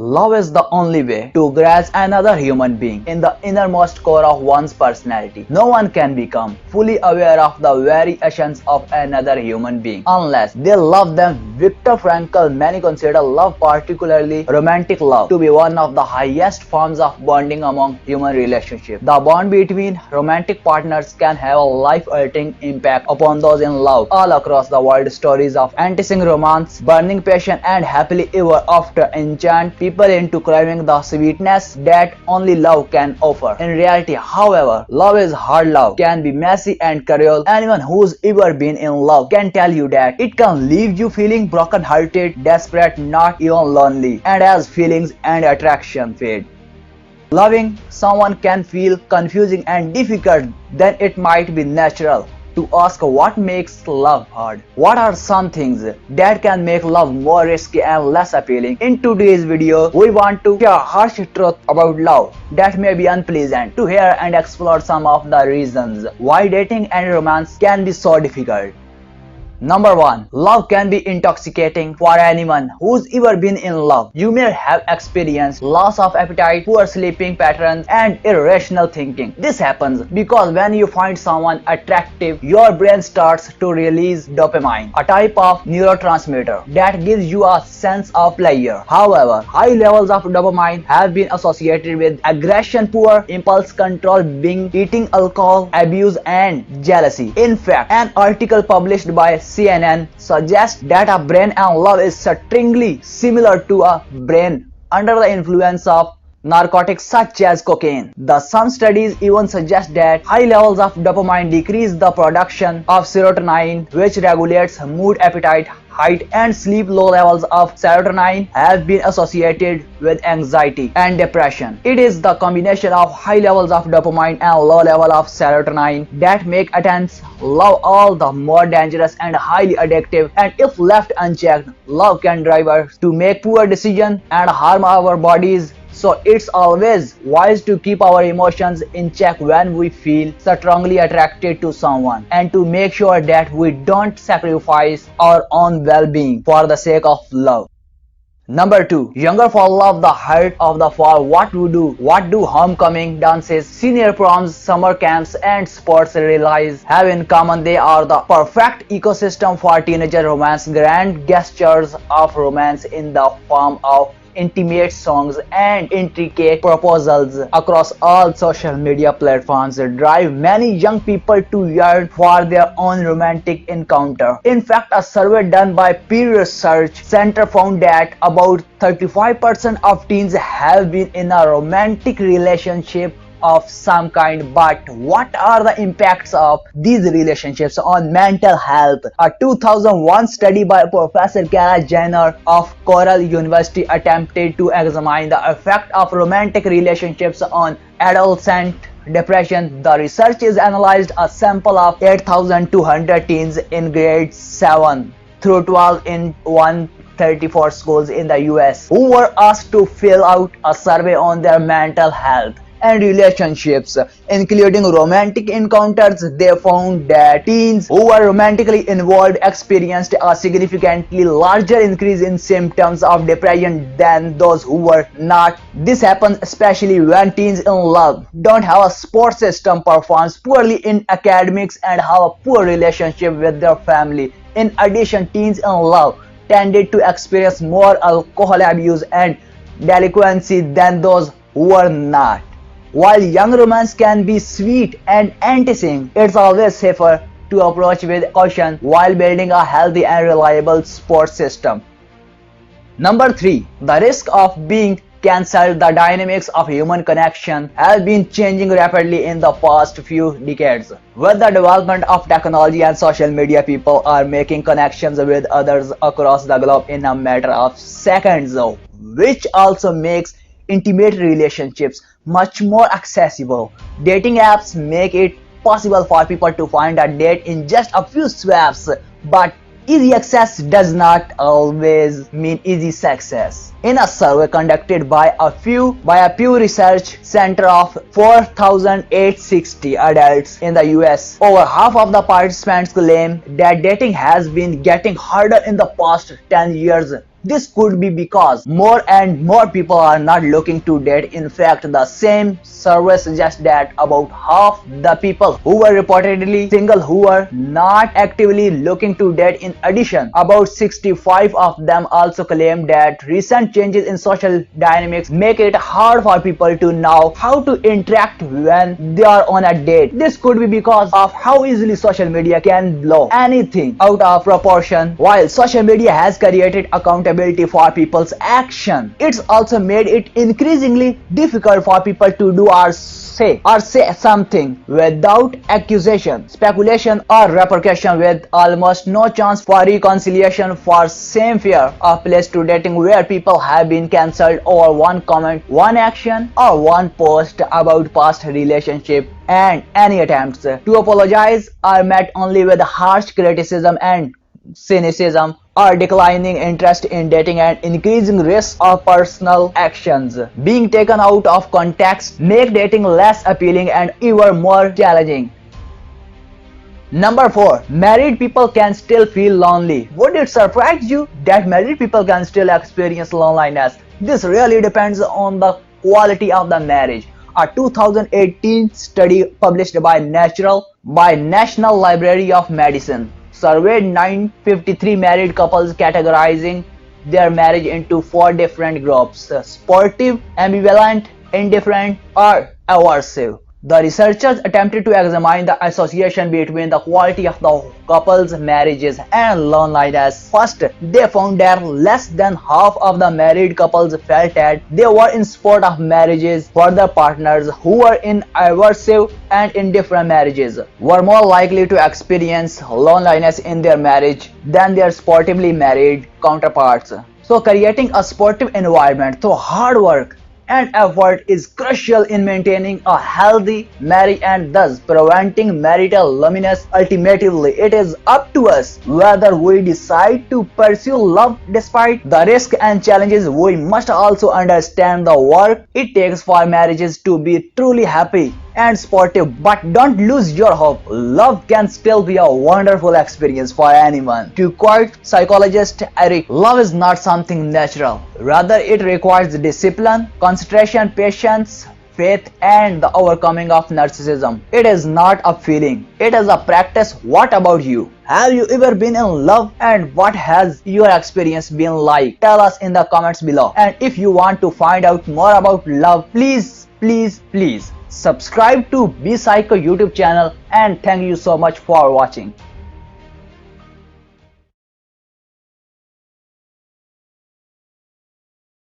love is the only way to grasp another human being in the innermost core of one's personality. No one can become fully aware of the very essence of another human being unless they love them. Viktor Frankl, many consider love, particularly romantic love, to be one of the highest forms of bonding among human relationships. The bond between romantic partners can have a life-altering impact upon those in love all across the world. Stories of enticing romance, burning passion, and happily ever after enchant people into craving the sweetness that only love can offer. In reality, however, love is hard. Love can be messy and cruel. Anyone who's ever been in love can tell you that it can leave you feeling broken-hearted, desperate, not even lonely, and as feelings and attraction fade. Loving someone can feel confusing and difficult. Then it might be natural to ask what makes love hard. What are some things that can make love more risky and less appealing? In today's video, we want to share harsh truth about love that may be unpleasant to hear and explore some of the reasons why dating and romance can be so difficult. Number 1. Love can be intoxicating. For anyone who's ever been in love, you may have experienced loss of appetite, poor sleeping patterns, and irrational thinking. This happens because when you find someone attractive, your brain starts to release dopamine, a type of neurotransmitter that gives you a sense of pleasure. However, high levels of dopamine have been associated with aggression, poor impulse control, binge eating, alcohol abuse, and jealousy. In fact, an article published by CNN suggests that a brain and love is strikingly similar to a brain under the influence of narcotics such as cocaine. Some studies even suggest that high levels of dopamine decrease the production of serotonin, which regulates mood, appetite, height, and sleep. Low levels of serotonin have been associated with anxiety and depression. It is the combination of high levels of dopamine and low level of serotonin that make intense love all the more dangerous and highly addictive. And if left unchecked, love can drive us to make poor decisions and harm our bodies. So it's always wise to keep our emotions in check when we feel strongly attracted to someone, and to make sure that we don't sacrifice our own well-being for the sake of love. Number 2. Younger for love, the heart of the fall. What do homecoming dances, senior proms, summer camps, and sports rallies have in common? They are the perfect ecosystem for teenager romance. Grand gestures of romance in the form of intimate songs and intricate proposals across all social media platforms drive many young people to yearn for their own romantic encounter. In fact, a survey done by Pew Research Center found that about 35% of teens have been in a romantic relationship of some kind. But what are the impacts of these relationships on mental health? A 2001 study by Professor Kara Jenner of Cornell University attempted to examine the effect of romantic relationships on adolescent depression. The researchers analyzed a sample of 8,200 teens in grades 7 through 12 in 134 schools in the US who were asked to fill out a survey on their mental health and relationships, including romantic encounters. They found that teens who were romantically involved experienced a significantly larger increase in symptoms of depression than those who were not. This happens especially when teens in love don't have a support system, performs poorly in academics, and have a poor relationship with their family. In addition, teens in love tended to experience more alcohol abuse and delinquency than those who were not. While young romance can be sweet and enticing, it's always safer to approach with caution while building a healthy and reliable support system. Number 3. The risk of being cancelled. The dynamics of human connection have been changing rapidly in the past few decades. With the development of technology and social media, people are making connections with others across the globe in a matter of seconds, which also makes intimate relationships much more accessible. Dating apps make it possible for people to find a date in just a few swipes, but easy access does not always mean easy success. In a survey conducted by a Pew Research Center of 4,860 adults in the US, over half of the participants claim that dating has been getting harder in the past 10 years This could be because more and more people are not looking to date. In fact, the same survey suggests that about half the people who were reportedly single who were not actively looking to date. In addition, about 65 of them also claimed that recent changes in social dynamics make it hard for people to know how to interact when they are on a date. This could be because of how easily social media can blow anything out of proportion. While social media has created accountability for people's action, it's also made it increasingly difficult for people to do or say something without accusation, speculation, or repercussion, with almost no chance for reconciliation. For same fear of place to dating, where people have been cancelled over one comment, one action, or one post about past relationship, and any attempts to apologize are met only with harsh criticism and cynicism, or declining interest in dating, and increasing risk of personal actions being taken out of context make dating less appealing and even more challenging. Number 4. Married people can still feel lonely. Would it surprise you that married people can still experience loneliness? This really depends on the quality of the marriage. A 2018 study published by National Library of Medicine surveyed 953 married couples, categorizing their marriage into 4 different groups: sportive, ambivalent, indifferent, or aversive. The researchers attempted to examine the association between the quality of the couple's marriages and loneliness. First, they found that less than half of the married couples felt that they were in support of marriages. Further, partners who were in aversive and indifferent marriages were more likely to experience loneliness in their marriage than their sportively married counterparts. So, creating a sportive environment through hard work and effort is crucial in maintaining a healthy marriage and thus preventing marital loneliness. Ultimately, it is up to us whether we decide to pursue love despite the risks and challenges. We must also understand the work it takes for marriages to be truly happy and sportive, but don't lose your hope. Love can still be a wonderful experience for anyone. To quote psychologist Eric, love is not something natural. Rather, it requires discipline, concentration, patience, faith, and the overcoming of narcissism. It is not a feeling, it is a practice. What about you? Have you ever been in love, and what has your experience been like? Tell us in the comments below. And if you want to find out more about love, please subscribe to Be Psycho YouTube channel, and thank you so much for watching.